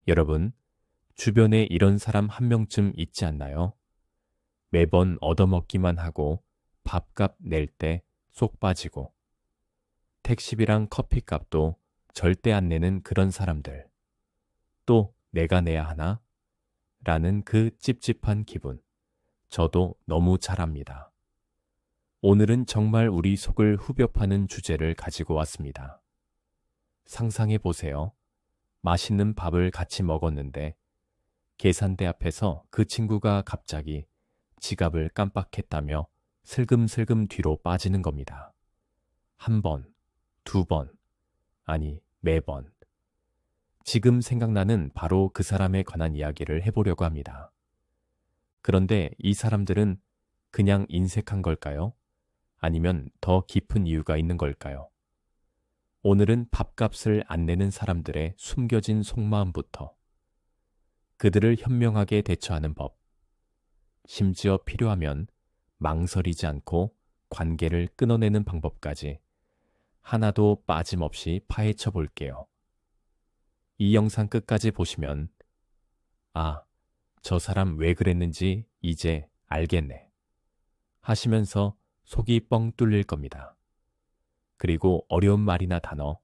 여러분, 주변에 이런 사람 한 명쯤 있지 않나요? 매번 얻어먹기만 하고 밥값 낼 때 쏙 빠지고 택시비랑 커피값도 절대 안 내는 그런 사람들. 또 내가 내야 하나? 라는 그 찝찝한 기분. 저도 너무 잘 압니다. 오늘은 정말 우리 속을 후벼 파는 주제를 가지고 왔습니다. 상상해 보세요. 맛있는 밥을 같이 먹었는데 계산대 앞에서 그 친구가 갑자기 지갑을 깜빡했다며 슬금슬금 뒤로 빠지는 겁니다. 한 번, 두 번, 아니 매번. 지금 생각나는 바로 그 사람에 관한 이야기를 해보려고 합니다. 그런데 이 사람들은 그냥 인색한 걸까요? 아니면 더 깊은 이유가 있는 걸까요? 오늘은 밥값을 안 내는 사람들의 숨겨진 속마음부터 그들을 현명하게 대처하는 법, 심지어 필요하면 망설이지 않고 관계를 끊어내는 방법까지 하나도 빠짐없이 파헤쳐 볼게요. 이 영상 끝까지 보시면 아, 저 사람 왜 그랬는지 이제 알겠네 하시면서 속이 뻥 뚫릴 겁니다. 그리고 어려운 말이나 단어,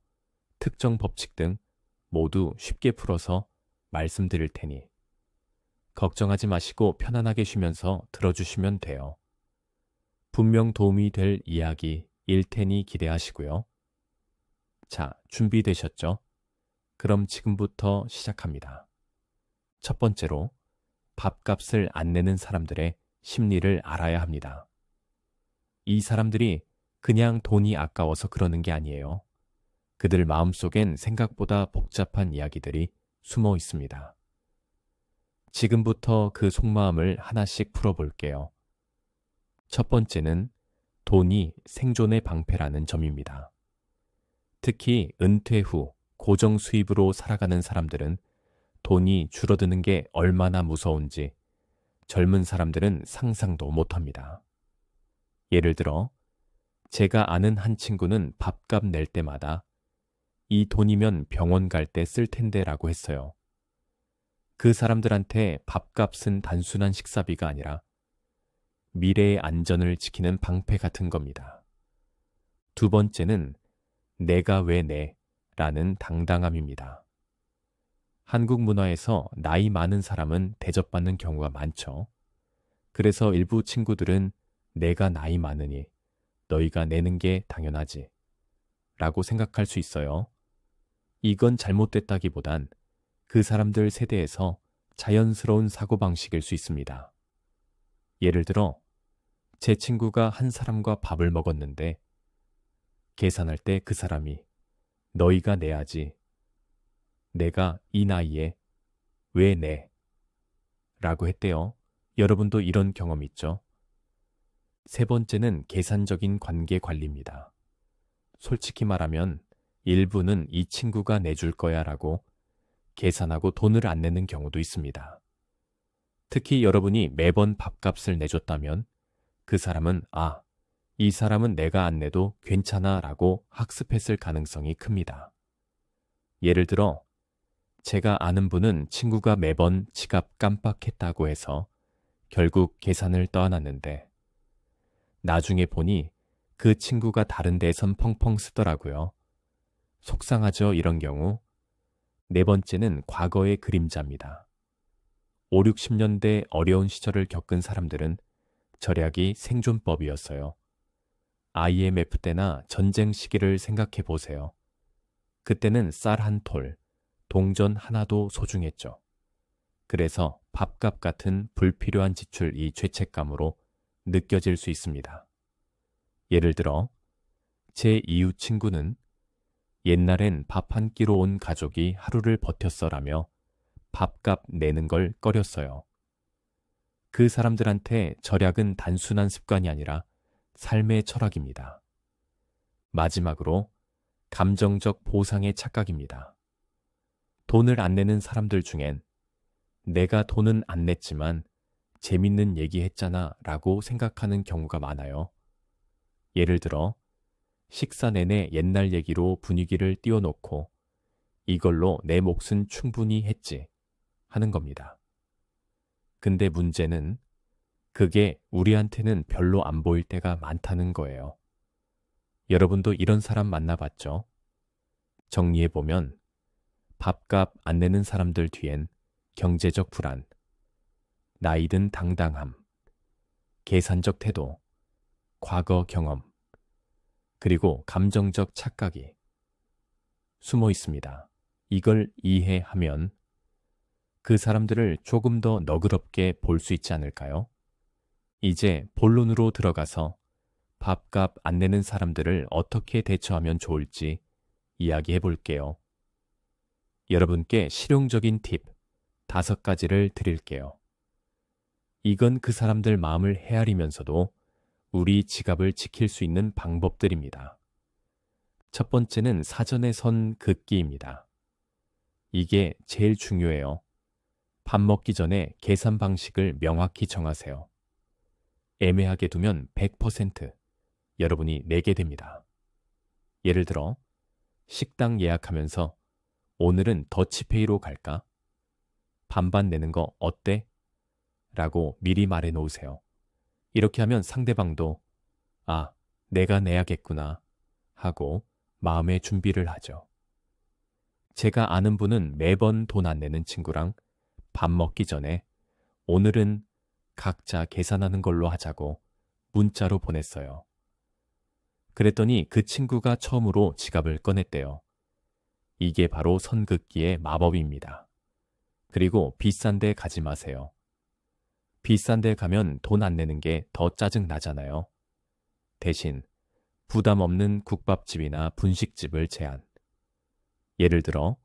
특정 법칙 등 모두 쉽게 풀어서 말씀드릴 테니 걱정하지 마시고 편안하게 쉬면서 들어주시면 돼요. 분명 도움이 될 이야기일 테니 기대하시고요. 자, 준비되셨죠? 그럼 지금부터 시작합니다. 첫 번째로 밥값을 안 내는 사람들의 심리를 알아야 합니다. 이 사람들이 그냥 돈이 아까워서 그러는 게 아니에요. 그들 마음속엔 생각보다 복잡한 이야기들이 숨어 있습니다. 지금부터 그 속마음을 하나씩 풀어볼게요. 첫 번째는 돈이 생존의 방패라는 점입니다. 특히 은퇴 후 고정 수입으로 살아가는 사람들은 돈이 줄어드는 게 얼마나 무서운지 젊은 사람들은 상상도 못합니다. 예를 들어 제가 아는 한 친구는 밥값 낼 때마다 이 돈이면 병원 갈 때 쓸 텐데 라고 했어요. 그 사람들한테 밥값은 단순한 식사비가 아니라 미래의 안전을 지키는 방패 같은 겁니다. 두 번째는 내가 왜 내? 라는 당당함입니다. 한국 문화에서 나이 많은 사람은 대접받는 경우가 많죠. 그래서 일부 친구들은 내가 나이 많으니 너희가 내는 게 당연하지 라고 생각할 수 있어요. 이건 잘못됐다기보단 그 사람들 세대에서 자연스러운 사고방식일 수 있습니다. 예를 들어 제 친구가 한 사람과 밥을 먹었는데 계산할 때 그 사람이 너희가 내야지. 내가 이 나이에 왜 내? 라고 했대요. 여러분도 이런 경험 있죠? 세 번째는 계산적인 관계 관리입니다. 솔직히 말하면 일부는 이 친구가 내줄 거야 라고 계산하고 돈을 안 내는 경우도 있습니다. 특히 여러분이 매번 밥값을 내줬다면 그 사람은 이 사람은 내가 안 내도 괜찮아 라고 학습했을 가능성이 큽니다. 예를 들어 제가 아는 분은 친구가 매번 지갑 깜빡했다고 해서 결국 계산을 떠안았는데 나중에 보니 그 친구가 다른 데선 펑펑 쓰더라고요. 속상하죠, 이런 경우. 네 번째는 과거의 그림자입니다. 5, 60년대 어려운 시절을 겪은 사람들은 절약이 생존법이었어요. IMF 때나 전쟁 시기를 생각해 보세요. 그때는 쌀 한 톨, 동전 하나도 소중했죠. 그래서 밥값 같은 불필요한 지출이 죄책감으로 느껴질 수 있습니다. 예를 들어 제 이웃 친구는 옛날엔 밥 한 끼로 온 가족이 하루를 버텼어라며 밥값 내는 걸 꺼렸어요. 그 사람들한테 절약은 단순한 습관이 아니라 삶의 철학입니다. 마지막으로 감정적 보상의 착각입니다. 돈을 안 내는 사람들 중엔 내가 돈은 안 냈지만 재밌는 얘기 했잖아 라고 생각하는 경우가 많아요. 예를 들어 식사 내내 옛날 얘기로 분위기를 띄워놓고 이걸로 내 몫은 충분히 했지 하는 겁니다. 근데 문제는 그게 우리한테는 별로 안 보일 때가 많다는 거예요. 여러분도 이런 사람 만나봤죠? 정리해보면 밥값 안 내는 사람들 뒤엔 경제적 불안, 나이든 당당함, 계산적 태도, 과거 경험, 그리고 감정적 착각이 숨어 있습니다. 이걸 이해하면 그 사람들을 조금 더 너그럽게 볼 수 있지 않을까요? 이제 본론으로 들어가서 밥값 안 내는 사람들을 어떻게 대처하면 좋을지 이야기해 볼게요. 여러분께 실용적인 팁 5가지를 드릴게요. 이건 그 사람들 마음을 헤아리면서도 우리 지갑을 지킬 수 있는 방법들입니다. 첫 번째는 사전에 선 긋기입니다. 이게 제일 중요해요. 밥 먹기 전에 계산 방식을 명확히 정하세요. 애매하게 두면 100% 여러분이 내게 됩니다. 예를 들어 식당 예약하면서 오늘은 더치페이로 갈까? 반반 내는 거 어때? 라고 미리 말해 놓으세요. 이렇게 하면 상대방도 아, 내가 내야겠구나 하고 마음의 준비를 하죠. 제가 아는 분은 매번 돈 안 내는 친구랑 밥 먹기 전에 오늘은 각자 계산하는 걸로 하자고 문자로 보냈어요. 그랬더니 그 친구가 처음으로 지갑을 꺼냈대요. 이게 바로 선긋기의 마법입니다. 그리고 비싼 데 가지 마세요. 비싼 데 가면 돈 안 내는 게 더 짜증 나잖아요. 대신 부담 없는 국밥집이나 분식집을 제안. 예를 들어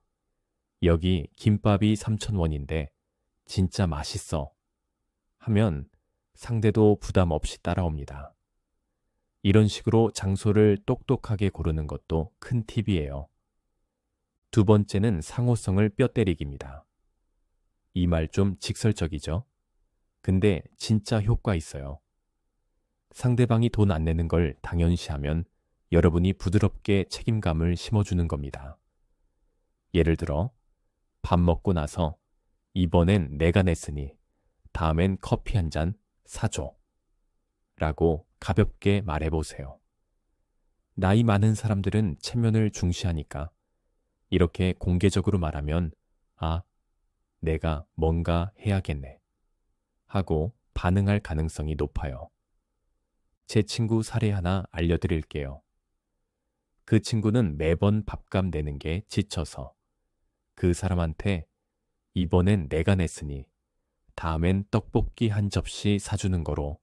여기 김밥이 3,000원인데 진짜 맛있어 하면 상대도 부담 없이 따라옵니다. 이런 식으로 장소를 똑똑하게 고르는 것도 큰 팁이에요. 두 번째는 상호성을 뼈 때리기입니다. 이 말 좀 직설적이죠? 근데 진짜 효과 있어요. 상대방이 돈 안 내는 걸 당연시하면 여러분이 부드럽게 책임감을 심어주는 겁니다. 예를 들어 밥 먹고 나서 이번엔 내가 냈으니 다음엔 커피 한 잔 사줘 라고 가볍게 말해보세요. 나이 많은 사람들은 체면을 중시하니까 이렇게 공개적으로 말하면 아, 내가 뭔가 해야겠네 하고 반응할 가능성이 높아요. 제 친구 사례 하나 알려드릴게요. 그 친구는 매번 밥값 내는 게 지쳐서 그 사람한테 이번엔 내가 냈으니 다음엔 떡볶이 한 접시 사주는 거로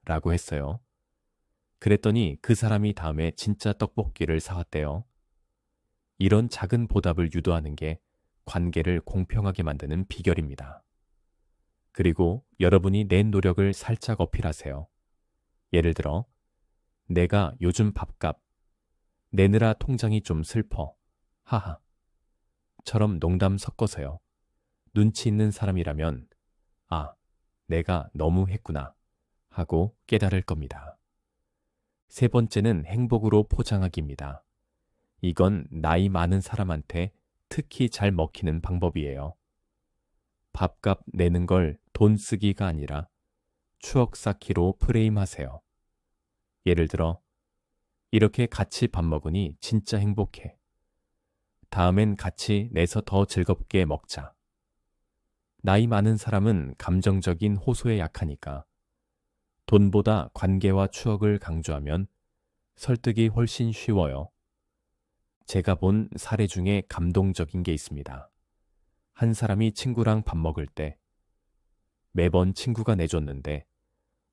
라고 했어요. 그랬더니 그 사람이 다음에 진짜 떡볶이를 사왔대요. 이런 작은 보답을 유도하는 게 관계를 공평하게 만드는 비결입니다. 그리고 여러분이 낸 노력을 살짝 어필하세요. 예를 들어 내가 요즘 밥값 내느라 통장이 좀 슬퍼. 하하. 처럼 농담 섞어서요. 눈치 있는 사람이라면 아, 내가 너무 했구나 하고 깨달을 겁니다. 세 번째는 행복으로 포장하기입니다. 이건 나이 많은 사람한테 특히 잘 먹히는 방법이에요. 밥값 내는 걸 돈 쓰기가 아니라 추억 쌓기로 프레임하세요. 예를 들어 이렇게 같이 밥 먹으니 진짜 행복해. 다음엔 같이 내서 더 즐겁게 먹자. 나이 많은 사람은 감정적인 호소에 약하니까 돈보다 관계와 추억을 강조하면 설득이 훨씬 쉬워요. 제가 본 사례 중에 감동적인 게 있습니다. 한 사람이 친구랑 밥 먹을 때 매번 친구가 내줬는데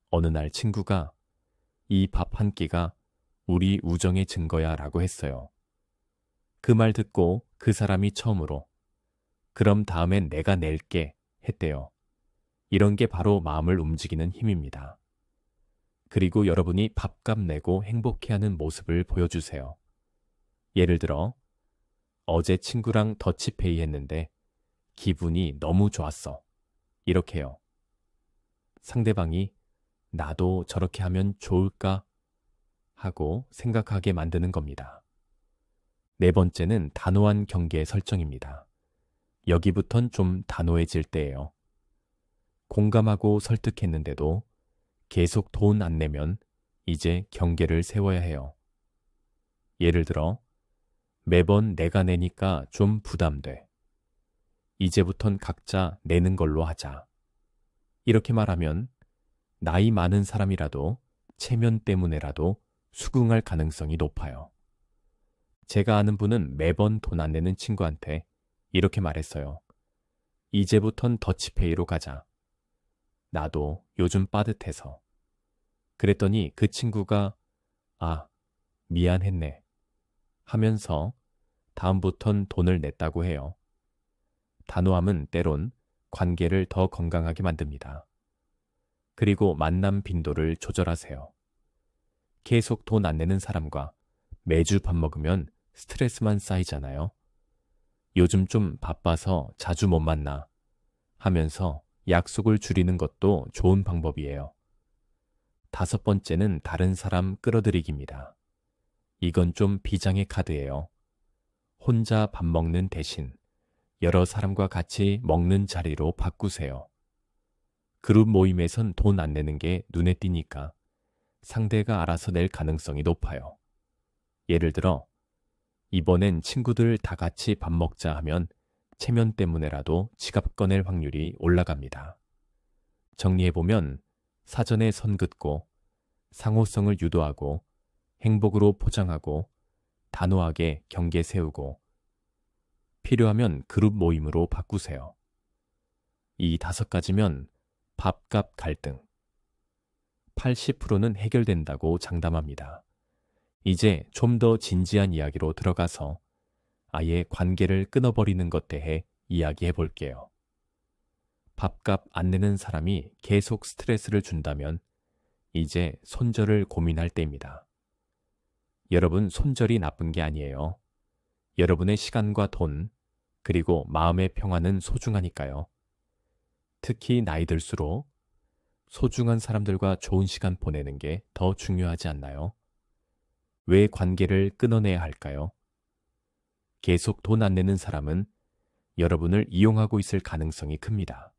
어느 날 친구가 이 밥 한 끼가 우리 우정의 증거야 라고 했어요. 그 말 듣고 그 사람이 처음으로 그럼 다음엔 내가 낼게 했대요. 이런 게 바로 마음을 움직이는 힘입니다. 그리고 여러분이 밥값 내고 행복해하는 모습을 보여주세요. 예를 들어 어제 친구랑 더치페이 했는데 기분이 너무 좋았어. 이렇게요. 상대방이 나도 저렇게 하면 좋을까 하고 생각하게 만드는 겁니다. 네 번째는 단호한 경계 설정입니다. 여기부턴 좀 단호해질 때예요. 공감하고 설득했는데도 계속 돈 안 내면 이제 경계를 세워야 해요. 예를 들어, 매번 내가 내니까 좀 부담돼. 이제부턴 각자 내는 걸로 하자. 이렇게 말하면 나이 많은 사람이라도 체면 때문에라도 수긍할 가능성이 높아요. 제가 아는 분은 매번 돈 안 내는 친구한테 이렇게 말했어요. 이제부턴 더치페이로 가자. 나도 요즘 빠듯해서. 그랬더니 그 친구가 아, 미안했네 하면서 다음부턴 돈을 냈다고 해요. 단호함은 때론 관계를 더 건강하게 만듭니다. 그리고 만남 빈도를 조절하세요. 계속 돈 안 내는 사람과 매주 밥 먹으면 스트레스만 쌓이잖아요. 요즘 좀 바빠서 자주 못 만나 하면서 약속을 줄이는 것도 좋은 방법이에요. 다섯 번째는 다른 사람 끌어들이기입니다. 이건 좀 비장의 카드예요. 혼자 밥 먹는 대신 여러 사람과 같이 먹는 자리로 바꾸세요. 그룹 모임에선 돈 안 내는 게 눈에 띄니까 상대가 알아서 낼 가능성이 높아요. 예를 들어, 이번엔 친구들 다 같이 밥 먹자 하면 체면 때문에라도 지갑 꺼낼 확률이 올라갑니다. 정리해보면 사전에 선 긋고 상호성을 유도하고 행복으로 포장하고 단호하게 경계 세우고 필요하면 그룹 모임으로 바꾸세요. 이 5가지면 밥값 갈등 80%는 해결된다고 장담합니다. 이제 좀 더 진지한 이야기로 들어가서 아예 관계를 끊어버리는 것 대해 이야기해 볼게요. 밥값 안 내는 사람이 계속 스트레스를 준다면 이제 손절을 고민할 때입니다. 여러분, 손절이 나쁜 게 아니에요. 여러분의 시간과 돈, 그리고 마음의 평화는 소중하니까요. 특히 나이 들수록 소중한 사람들과 좋은 시간 보내는 게 더 중요하지 않나요? 왜 관계를 끊어내야 할까요? 계속 돈 안 내는 사람은 여러분을 이용하고 있을 가능성이 큽니다.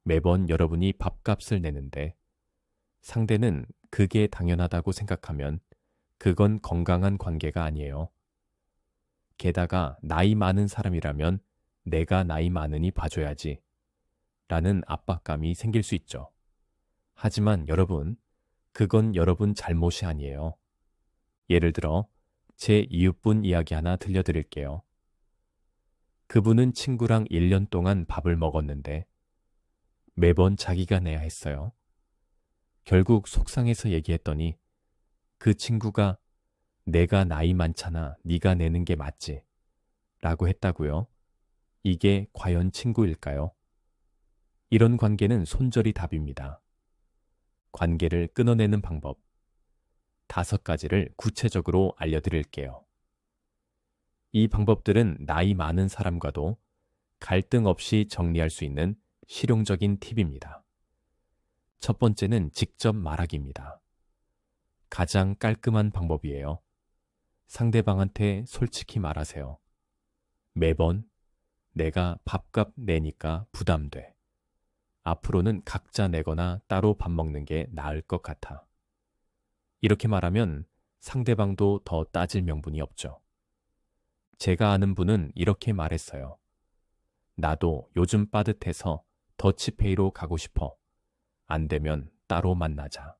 매번 여러분이 밥값을 내는데 상대는 그게 당연하다고 생각하면 그건 건강한 관계가 아니에요. 게다가 나이 많은 사람이라면 내가 나이 많으니 봐줘야지 라는 압박감이 생길 수 있죠. 하지만 여러분, 그건 여러분 잘못이 아니에요. 예를 들어 제 이웃분 이야기 하나 들려드릴게요. 그분은 친구랑 1년 동안 밥을 먹었는데 매번 자기가 내야 했어요. 결국 속상해서 얘기했더니 그 친구가 내가 나이 많잖아, 네가 내는 게 맞지? 라고 했다고요. 이게 과연 친구일까요? 이런 관계는 손절이 답입니다. 관계를 끊어내는 방법 5가지를 구체적으로 알려드릴게요. 이 방법들은 나이 많은 사람과도 갈등 없이 정리할 수 있는 실용적인 팁입니다. 첫 번째는 직접 말하기입니다. 가장 깔끔한 방법이에요. 상대방한테 솔직히 말하세요. 매번 내가 밥값 내니까 부담돼. 앞으로는 각자 내거나 따로 밥 먹는 게 나을 것 같아. 이렇게 말하면 상대방도 더 따질 명분이 없죠. 제가 아는 분은 이렇게 말했어요. 나도 요즘 빠듯해서 더치페이로 가고 싶어. 안 되면 따로 만나자.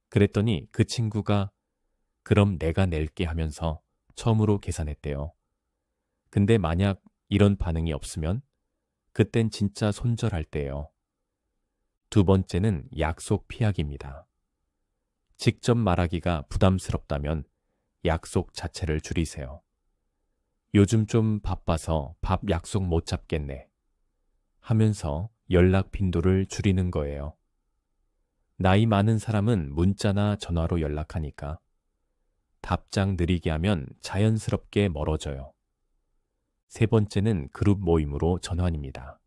그랬더니 그 친구가 그럼 내가 낼게 하면서 처음으로 계산했대요. 근데 만약 이런 반응이 없으면 그땐 진짜 손절할 때예요. 두 번째는 약속 피하기입니다. 직접 말하기가 부담스럽다면 약속 자체를 줄이세요. 요즘 좀 바빠서 밥 약속 못 잡겠네 하면서 연락 빈도를 줄이는 거예요. 나이 많은 사람은 문자나 전화로 연락하니까 답장 느리게 하면 자연스럽게 멀어져요. 세 번째는 그룹 모임으로 전환입니다.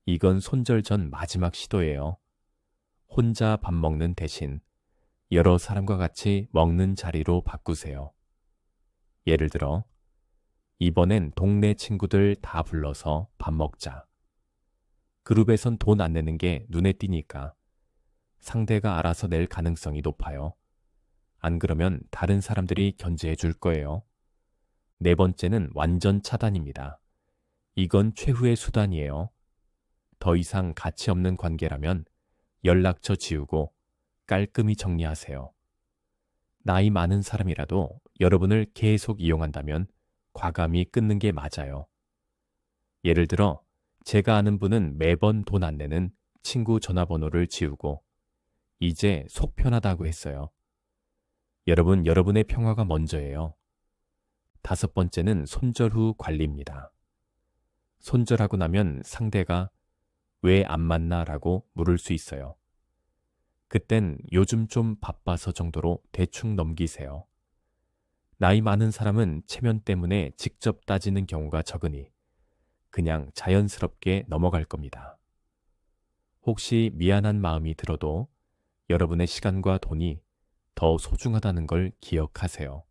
이건 손절 전 마지막 시도예요. 혼자 밥 먹는 대신 여러 사람과 같이 먹는 자리로 바꾸세요. 예를 들어, 이번엔 동네 친구들 다 불러서 밥 먹자. 그룹에선 돈 안 내는 게 눈에 띄니까 상대가 알아서 낼 가능성이 높아요. 안 그러면 다른 사람들이 견제해 줄 거예요. 네 번째는 완전 차단입니다. 이건 최후의 수단이에요. 더 이상 가치 없는 관계라면 연락처 지우고 깔끔히 정리하세요. 나이 많은 사람이라도 여러분을 계속 이용한다면 과감히 끊는 게 맞아요. 예를 들어, 제가 아는 분은 매번 돈 안 내는 친구 전화번호를 지우고 이제 속 편하다고 했어요. 여러분, 여러분의 평화가 먼저예요. 다섯 번째는 손절 후 관리입니다. 손절하고 나면 상대가 왜 안 만나? 라고 물을 수 있어요. 그땐 요즘 좀 바빠서 정도로 대충 넘기세요. 나이 많은 사람은 체면 때문에 직접 따지는 경우가 적으니 그냥 자연스럽게 넘어갈 겁니다. 혹시 미안한 마음이 들어도 여러분의 시간과 돈이 더 소중하다는 걸 기억하세요.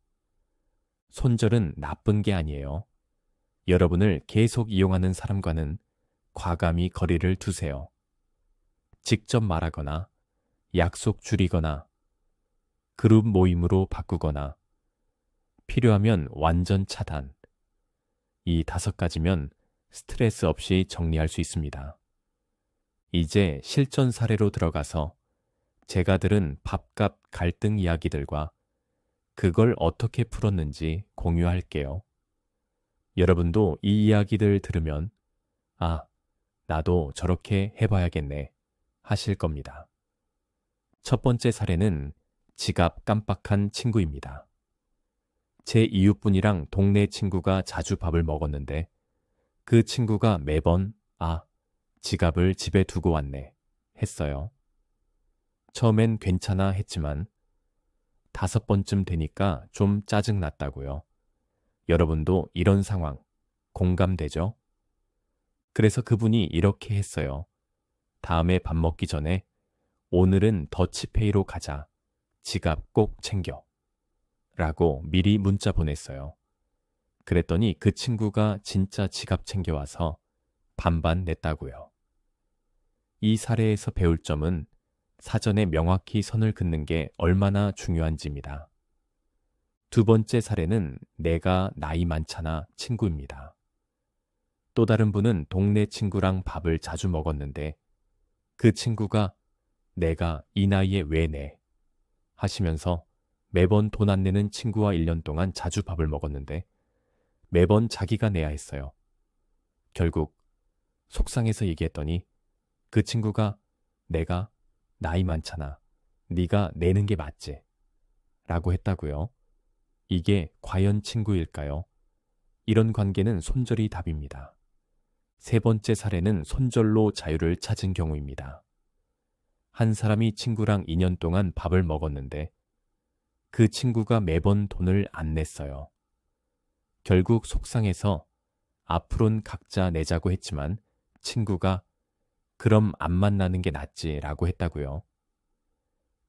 손절은 나쁜 게 아니에요. 여러분을 계속 이용하는 사람과는 과감히 거리를 두세요. 직접 말하거나 약속 줄이거나 그룹 모임으로 바꾸거나 필요하면 완전 차단. 이 5가지면 스트레스 없이 정리할 수 있습니다. 이제 실전 사례로 들어가서 제가 들은 밥값 갈등 이야기들과 그걸 어떻게 풀었는지 공유할게요. 여러분도 이 이야기들 들으면 아, 나도 저렇게 해봐야겠네 하실 겁니다. 첫 번째 사례는 지갑 깜빡한 친구입니다. 제 이웃분이랑 동네 친구가 자주 밥을 먹었는데 그 친구가 매번 지갑을 집에 두고 왔네 했어요. 처음엔 괜찮아 했지만 5번쯤 되니까 좀 짜증났다고요. 여러분도 이런 상황 공감되죠? 그래서 그분이 이렇게 했어요. 다음에 밥 먹기 전에 오늘은 더치페이로 가자. 지갑 꼭 챙겨. 라고 미리 문자 보냈어요. 그랬더니 그 친구가 진짜 지갑 챙겨와서 반반 냈다고요. 이 사례에서 배울 점은 사전에 명확히 선을 긋는 게 얼마나 중요한지입니다. 두 번째 사례는 내가 나이 많잖아 친구입니다. 또 다른 분은 동네 친구랑 밥을 자주 먹었는데 그 친구가 내가 이 나이에 왜 내? 하시면서 매번 돈 안 내는 친구와 1년 동안 자주 밥을 먹었는데 매번 자기가 내야 했어요. 결국 속상해서 얘기했더니 그 친구가 내가 나이 많잖아. 네가 내는 게 맞지? 라고 했다고요. 이게 과연 친구일까요? 이런 관계는 손절이 답입니다. 세 번째 사례는 손절로 자유를 찾은 경우입니다. 한 사람이 친구랑 2년 동안 밥을 먹었는데 그 친구가 매번 돈을 안 냈어요. 결국 속상해서 앞으론 각자 내자고 했지만 친구가 그럼 안 만나는 게 낫지 라고 했다고요.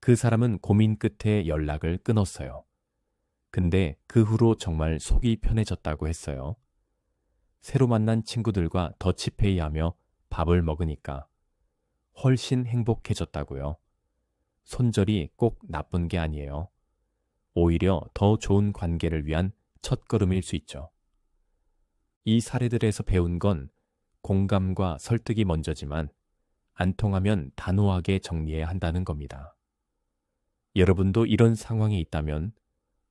그 사람은 고민 끝에 연락을 끊었어요. 근데 그 후로 정말 속이 편해졌다고 했어요. 새로 만난 친구들과 더치페이 하며 밥을 먹으니까 훨씬 행복해졌다고요. 손절이 꼭 나쁜 게 아니에요. 오히려 더 좋은 관계를 위한 첫걸음일 수 있죠. 이 사례들에서 배운 건 공감과 설득이 먼저지만 안 통하면 단호하게 정리해야 한다는 겁니다. 여러분도 이런 상황이 있다면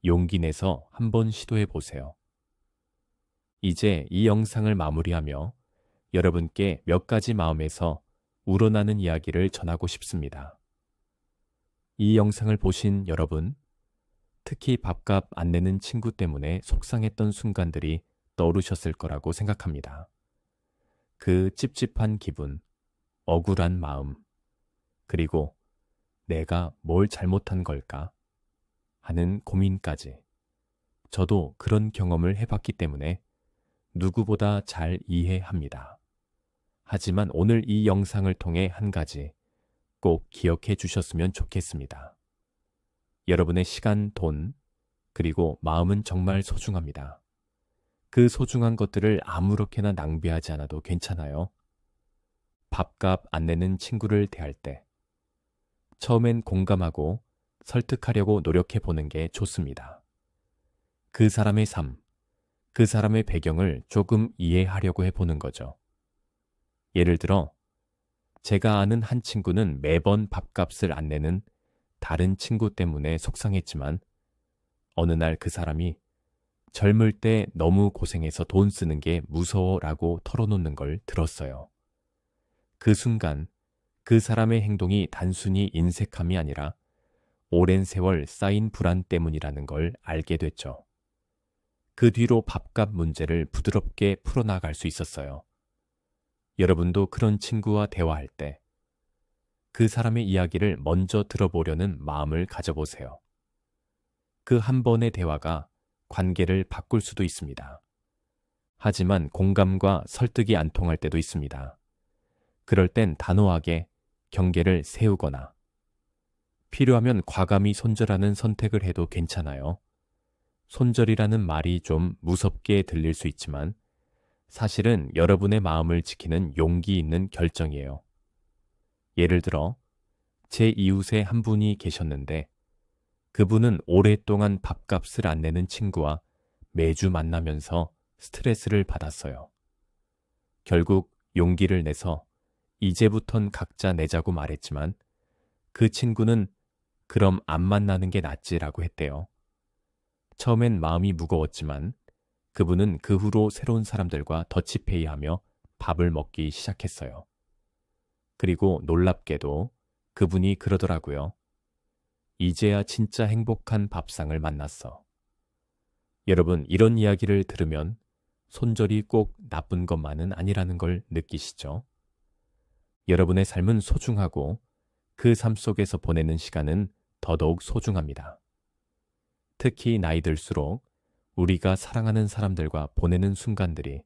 용기 내서 한번 시도해 보세요. 이제 이 영상을 마무리하며 여러분께 몇 가지 마음에서 우러나는 이야기를 전하고 싶습니다. 이 영상을 보신 여러분, 특히 밥값 안 내는 친구 때문에 속상했던 순간들이 떠오르셨을 거라고 생각합니다. 그 찝찝한 기분, 억울한 마음, 그리고 내가 뭘 잘못한 걸까 하는 고민까지. 저도 그런 경험을 해봤기 때문에 누구보다 잘 이해합니다. 하지만 오늘 이 영상을 통해 한 가지 꼭 기억해 주셨으면 좋겠습니다. 여러분의 시간, 돈, 그리고 마음은 정말 소중합니다. 그 소중한 것들을 아무렇게나 낭비하지 않아도 괜찮아요. 밥값 안 내는 친구를 대할 때 처음엔 공감하고 설득하려고 노력해 보는 게 좋습니다. 그 사람의 삶, 그 사람의 배경을 조금 이해하려고 해보는 거죠. 예를 들어, 제가 아는 한 친구는 매번 밥값을 안 내는 다른 친구 때문에 속상했지만 어느 날 그 사람이 젊을 때 너무 고생해서 돈 쓰는 게 무서워라고 털어놓는 걸 들었어요. 그 순간 그 사람의 행동이 단순히 인색함이 아니라 오랜 세월 쌓인 불안 때문이라는 걸 알게 됐죠. 그 뒤로 밥값 문제를 부드럽게 풀어나갈 수 있었어요. 여러분도 그런 친구와 대화할 때 그 사람의 이야기를 먼저 들어보려는 마음을 가져보세요. 그 한 번의 대화가 관계를 바꿀 수도 있습니다. 하지만 공감과 설득이 안 통할 때도 있습니다. 그럴 땐 단호하게 경계를 세우거나 필요하면 과감히 손절하는 선택을 해도 괜찮아요. 손절이라는 말이 좀 무섭게 들릴 수 있지만 사실은 여러분의 마음을 지키는 용기 있는 결정이에요. 예를 들어 제 이웃에 한 분이 계셨는데 그분은 오랫동안 밥값을 안 내는 친구와 매주 만나면서 스트레스를 받았어요. 결국 용기를 내서 이제부턴 각자 내자고 말했지만 그 친구는 그럼 안 만나는 게 낫지라고 했대요. 처음엔 마음이 무거웠지만 그분은 그 후로 새로운 사람들과 더치페이하며 밥을 먹기 시작했어요. 그리고 놀랍게도 그분이 그러더라고요. 이제야 진짜 행복한 밥상을 만났어. 여러분, 이런 이야기를 들으면 손절이 꼭 나쁜 것만은 아니라는 걸 느끼시죠? 여러분의 삶은 소중하고 그 삶 속에서 보내는 시간은 더더욱 소중합니다. 특히 나이 들수록 우리가 사랑하는 사람들과 보내는 순간들이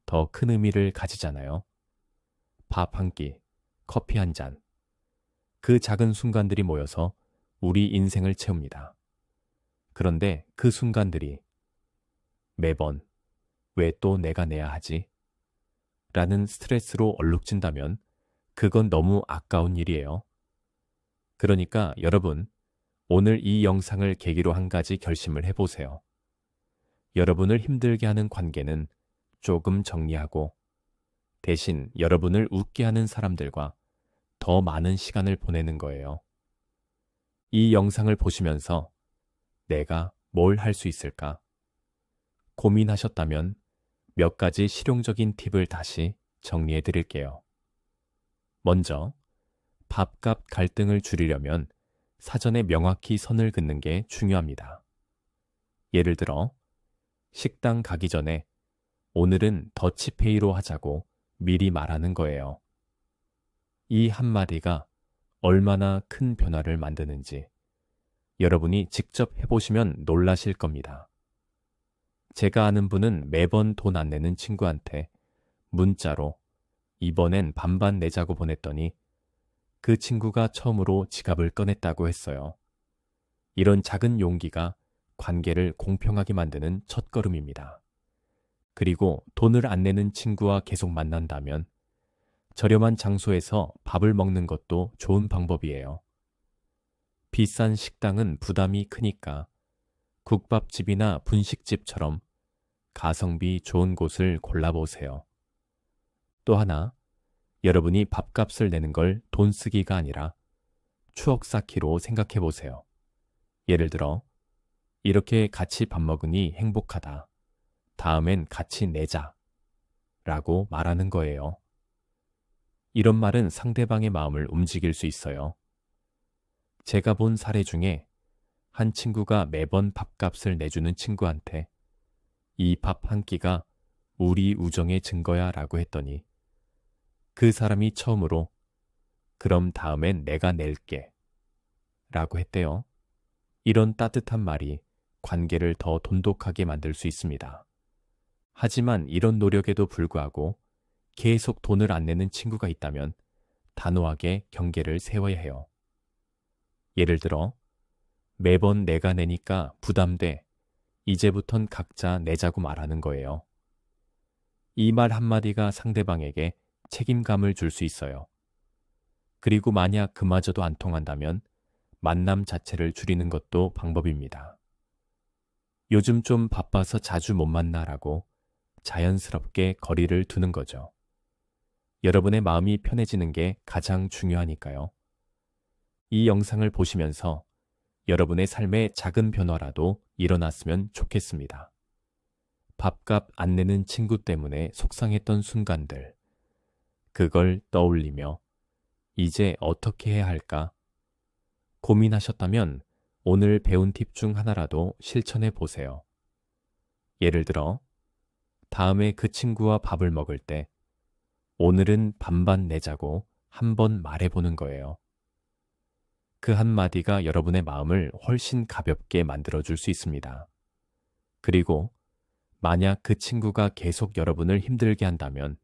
더 큰 의미를 가지잖아요. 밥 한 끼, 커피 한 잔. 그 작은 순간들이 모여서 우리 인생을 채웁니다. 그런데 그 순간들이 매번 왜 또 내가 내야 하지? 라는 스트레스로 얼룩진다면 그건 너무 아까운 일이에요. 그러니까 여러분, 오늘 이 영상을 계기로 한 가지 결심을 해보세요. 여러분을 힘들게 하는 관계는 조금 정리하고 대신 여러분을 웃게 하는 사람들과 더 많은 시간을 보내는 거예요. 이 영상을 보시면서 내가 뭘 할 수 있을까? 고민하셨다면 몇 가지 실용적인 팁을 다시 정리해 드릴게요. 먼저, 밥값 갈등을 줄이려면 사전에 명확히 선을 긋는 게 중요합니다. 예를 들어, 식당 가기 전에 오늘은 더치페이로 하자고 미리 말하는 거예요. 이 한마디가 얼마나 큰 변화를 만드는지 여러분이 직접 해보시면 놀라실 겁니다. 제가 아는 분은 매번 돈 안 내는 친구한테 문자로 이번엔 반반 내자고 보냈더니 그 친구가 처음으로 지갑을 꺼냈다고 했어요. 이런 작은 용기가 관계를 공평하게 만드는 첫걸음입니다. 그리고 돈을 안 내는 친구와 계속 만난다면 저렴한 장소에서 밥을 먹는 것도 좋은 방법이에요. 비싼 식당은 부담이 크니까 국밥집이나 분식집처럼 가성비 좋은 곳을 골라보세요. 또 하나, 여러분이 밥값을 내는 걸 돈 쓰기가 아니라 추억 쌓기로 생각해 보세요. 예를 들어, 이렇게 같이 밥 먹으니 행복하다. 다음엔 같이 내자. 라고 말하는 거예요. 이런 말은 상대방의 마음을 움직일 수 있어요. 제가 본 사례 중에 한 친구가 매번 밥값을 내주는 친구한테 이 밥 한 끼가 우리 우정의 증거야 라고 했더니 그 사람이 처음으로 그럼 다음엔 내가 낼게 라고 했대요. 이런 따뜻한 말이 관계를 더 돈독하게 만들 수 있습니다. 하지만 이런 노력에도 불구하고 계속 돈을 안 내는 친구가 있다면 단호하게 경계를 세워야 해요. 예를 들어 매번 내가 내니까 부담돼. 이제부턴 각자 내자고 말하는 거예요. 이 말 한마디가 상대방에게 책임감을 줄 수 있어요. 그리고 만약 그마저도 안 통한다면 만남 자체를 줄이는 것도 방법입니다. 요즘 좀 바빠서 자주 못 만나라고 자연스럽게 거리를 두는 거죠. 여러분의 마음이 편해지는 게 가장 중요하니까요. 이 영상을 보시면서 여러분의 삶에 작은 변화라도 일어났으면 좋겠습니다. 밥값 안 내는 친구 때문에 속상했던 순간들, 그걸 떠올리며 이제 어떻게 해야 할까? 고민하셨다면 오늘 배운 팁 중 하나라도 실천해 보세요. 예를 들어, 다음에 그 친구와 밥을 먹을 때 오늘은 반반 내자고 한번 말해보는 거예요. 그 한마디가 여러분의 마음을 훨씬 가볍게 만들어줄 수 있습니다. 그리고 만약 그 친구가 계속 여러분을 힘들게 한다면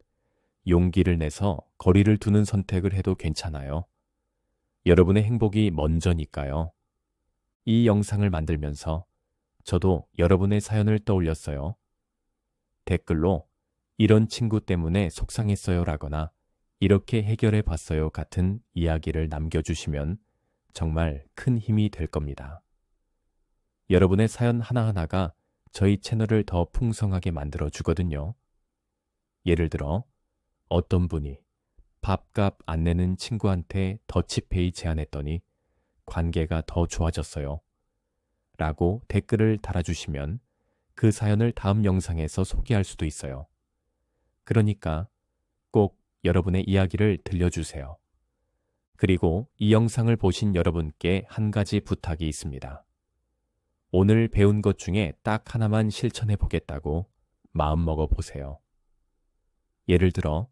용기를 내서 거리를 두는 선택을 해도 괜찮아요. 여러분의 행복이 먼저니까요. 이 영상을 만들면서 저도 여러분의 사연을 떠올렸어요. 댓글로 이런 친구 때문에 속상했어요 라거나 이렇게 해결해 봤어요 같은 이야기를 남겨주시면 정말 큰 힘이 될 겁니다. 여러분의 사연 하나하나가 저희 채널을 더 풍성하게 만들어 주거든요. 예를 들어 어떤 분이 밥값 안 내는 친구한테 더치페이 제안했더니 관계가 더 좋아졌어요 라고 댓글을 달아주시면 그 사연을 다음 영상에서 소개할 수도 있어요. 그러니까 꼭 여러분의 이야기를 들려주세요. 그리고 이 영상을 보신 여러분께 한 가지 부탁이 있습니다. 오늘 배운 것 중에 딱 하나만 실천해 보겠다고 마음먹어 보세요. 예를 들어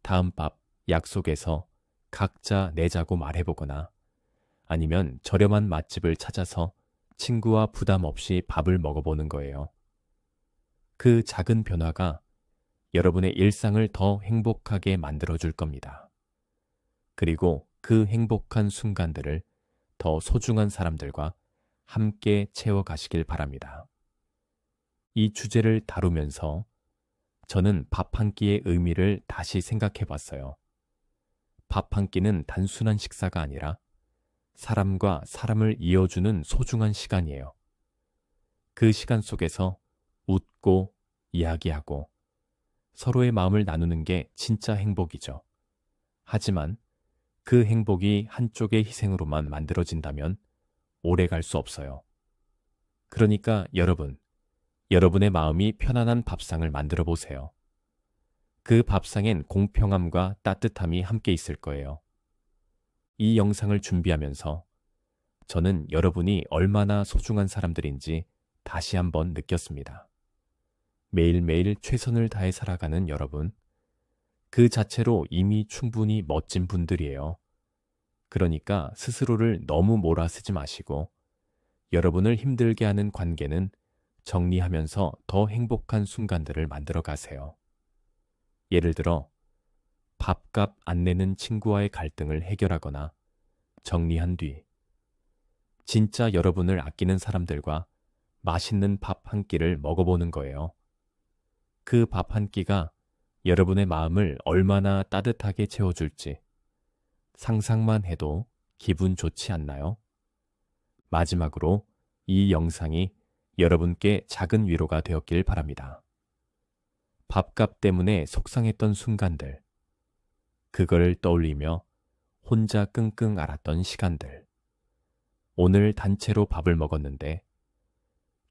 다음 밥 약속에서 각자 내자고 말해보거나 아니면 저렴한 맛집을 찾아서 친구와 부담 없이 밥을 먹어보는 거예요. 그 작은 변화가 여러분의 일상을 더 행복하게 만들어줄 겁니다. 그리고 그 행복한 순간들을 더 소중한 사람들과 함께 채워가시길 바랍니다. 이 주제를 다루면서 저는 밥 한 끼의 의미를 다시 생각해 봤어요. 밥 한 끼는 단순한 식사가 아니라 사람과 사람을 이어주는 소중한 시간이에요. 그 시간 속에서 웃고 이야기하고 서로의 마음을 나누는 게 진짜 행복이죠. 하지만 그 행복이 한쪽의 희생으로만 만들어진다면 오래 갈 수 없어요. 그러니까 여러분의 마음이 편안한 밥상을 만들어 보세요. 그 밥상엔 공평함과 따뜻함이 함께 있을 거예요. 이 영상을 준비하면서 저는 여러분이 얼마나 소중한 사람들인지 다시 한번 느꼈습니다. 매일매일 최선을 다해 살아가는 여러분, 그 자체로 이미 충분히 멋진 분들이에요. 그러니까 스스로를 너무 몰아쓰지 마시고 여러분을 힘들게 하는 관계는 정리하면서 더 행복한 순간들을 만들어 가세요. 예를 들어 밥값 안 내는 친구와의 갈등을 해결하거나 정리한 뒤 진짜 여러분을 아끼는 사람들과 맛있는 밥 한 끼를 먹어보는 거예요. 그 밥 한 끼가 여러분의 마음을 얼마나 따뜻하게 채워줄지 상상만 해도 기분 좋지 않나요? 마지막으로 이 영상이 여러분께 작은 위로가 되었길 바랍니다. 밥값 때문에 속상했던 순간들, 그걸 떠올리며 혼자 끙끙 앓았던 시간들, 오늘 단체로 밥을 먹었는데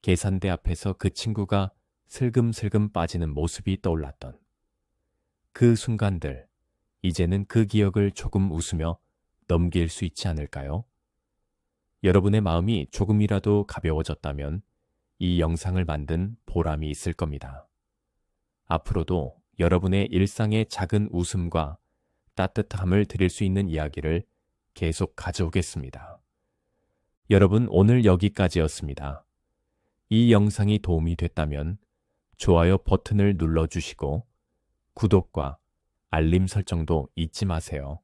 계산대 앞에서 그 친구가 슬금슬금 빠지는 모습이 떠올랐던 그 순간들, 이제는 그 기억을 조금 웃으며 넘길 수 있지 않을까요? 여러분의 마음이 조금이라도 가벼워졌다면 이 영상을 만든 보람이 있을 겁니다. 앞으로도 여러분의 일상의 작은 웃음과 따뜻함을 드릴 수 있는 이야기를 계속 가져오겠습니다. 여러분, 오늘 여기까지였습니다. 이 영상이 도움이 됐다면 좋아요 버튼을 눌러주시고 구독과 알림 설정도 잊지 마세요.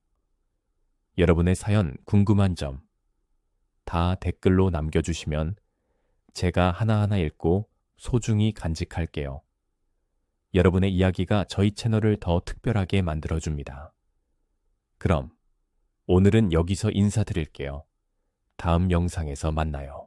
여러분의 사연, 궁금한 점, 다 댓글로 남겨주시면 제가 하나하나 읽고 소중히 간직할게요. 여러분의 이야기가 저희 채널을 더 특별하게 만들어줍니다. 그럼 오늘은 여기서 인사드릴게요. 다음 영상에서 만나요.